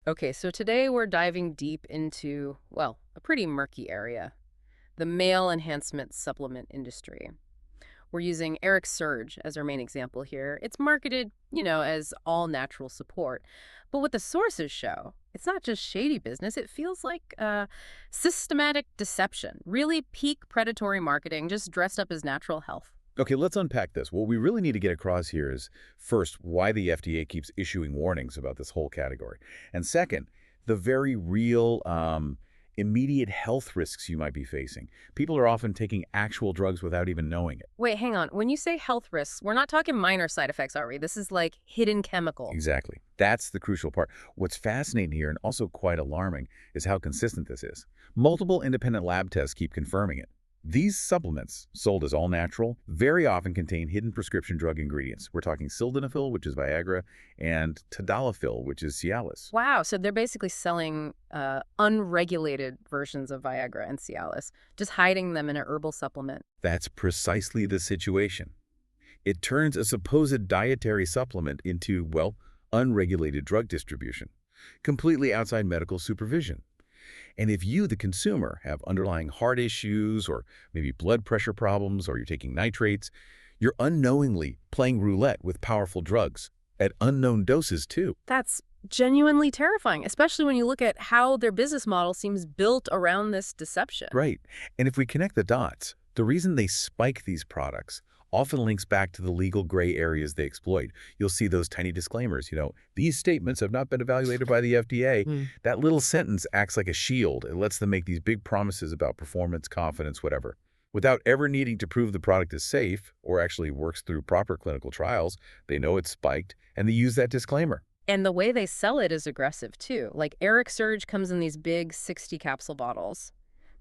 Okay, so today we're diving deep into, well, a pretty murky area, the male enhancement supplement industry. We're using Erecsurge as our main example here. It's marketed, as all natural support. But what the sources show, it's not just shady business, it feels like systematic deception, really peak predatory marketing, just dressed up as natural health. Okay, let's unpack this. What we really need to get across here is, first, why the FDA keeps issuing warnings about this whole category. And second, the very real, immediate health risks you might be facing. People are often taking actual drugs without even knowing it. Wait, hang on. When you say health risks, we're not talking minor side effects, are we? This is like hidden chemical. Exactly. That's the crucial part. What's fascinating here, and also quite alarming, is how consistent this is. Multiple independent lab tests keep confirming it. These supplements, sold as all natural, very often contain hidden prescription drug ingredients. We're talking sildenafil, which is Viagra, and tadalafil, which is Cialis. Wow, so they're basically selling unregulated versions of Viagra and Cialis, just hiding them in a herbal supplement. That's precisely the situation. It turns a supposed dietary supplement into, well, unregulated drug distribution, completely outside medical supervision. And if you, the consumer, have underlying heart issues or maybe blood pressure problems or you're taking nitrates, you're unknowingly playing roulette with powerful drugs at unknown doses too. That's genuinely terrifying, especially when you look at how their business model seems built around this deception. Right. And if we connect the dots, the reason they spike these products often links back to the legal gray areas they exploit. You'll see those tiny disclaimers, these statements have not been evaluated by the FDA. That little sentence acts like a shield. It lets them make these big promises about performance, confidence, whatever, without ever needing to prove the product is safe or actually works through proper clinical trials. They know it's spiked, and they use that disclaimer. And the way they sell it is aggressive, too. Like Erecsurge comes in these big 60-capsule bottles.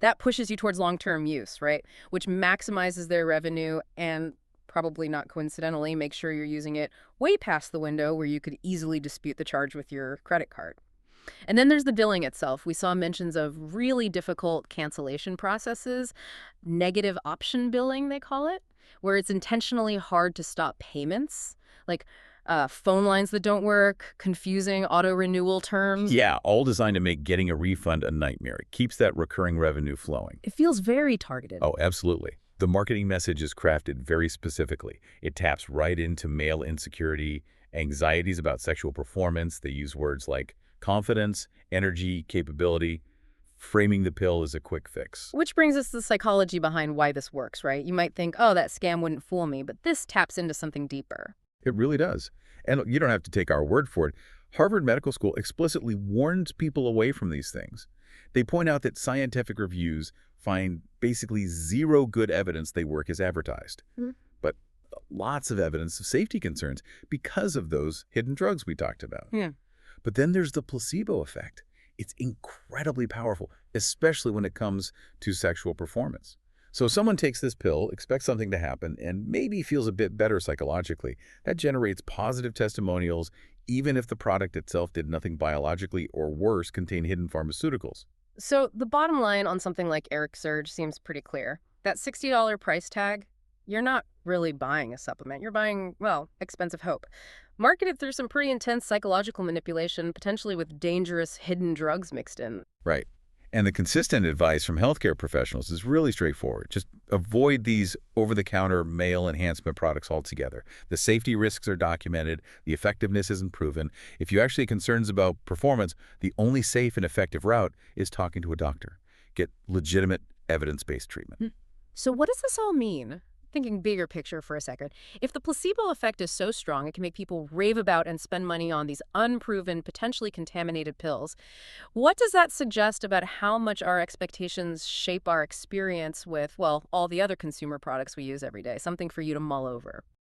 That pushes you towards long-term use, right? Which maximizes their revenue and, probably not coincidentally, make sure you're using it way past the window where you could easily dispute the charge with your credit card. And then there's the billing itself. We saw mentions of really difficult cancellation processes, negative option billing, they call it, where it's intentionally hard to stop payments, like phone lines that don't work, confusing auto-renewal terms. Yeah, all designed to make getting a refund a nightmare. It keeps that recurring revenue flowing. It feels very targeted. Oh, absolutely. The marketing message is crafted very specifically. It taps right into male insecurity, anxieties about sexual performance. They use words like confidence, energy, capability, framing the pill as a quick fix. Which brings us to the psychology behind why this works, right? You might think, oh, that scam wouldn't fool me, but this taps into something deeper. It really does. And you don't have to take our word for it. Harvard Medical School explicitly warns people away from these things. They point out that scientific reviews find basically zero good evidence they work as advertised, but lots of evidence of safety concerns because of those hidden drugs we talked about. Yeah. But then there's the placebo effect. It's incredibly powerful, especially when it comes to sexual performance. So someone takes this pill, expects something to happen, and maybe feels a bit better psychologically. That generates positive testimonials, even if the product itself did nothing biologically or worse, contain hidden pharmaceuticals. So the bottom line on something like Erecsurge seems pretty clear. That $60 price tag, you're not really buying a supplement. You're buying, well, expensive hope. Marketed through some pretty intense psychological manipulation, potentially with dangerous hidden drugs mixed in. Right. And the consistent advice from healthcare professionals is really straightforward. Just avoid these over-the-counter male enhancement products altogether. The safety risks are documented. The effectiveness isn't proven. If you actually have concerns about performance, the only safe and effective route is talking to a doctor. Get legitimate evidence-based treatment. So what does this all mean? Thinking bigger picture for a second. If the placebo effect is so strong, it can make people rave about and spend money on these unproven, potentially contaminated pills. What does that suggest about how much our expectations shape our experience with, well, all the other consumer products we use every day? Something for you to mull over.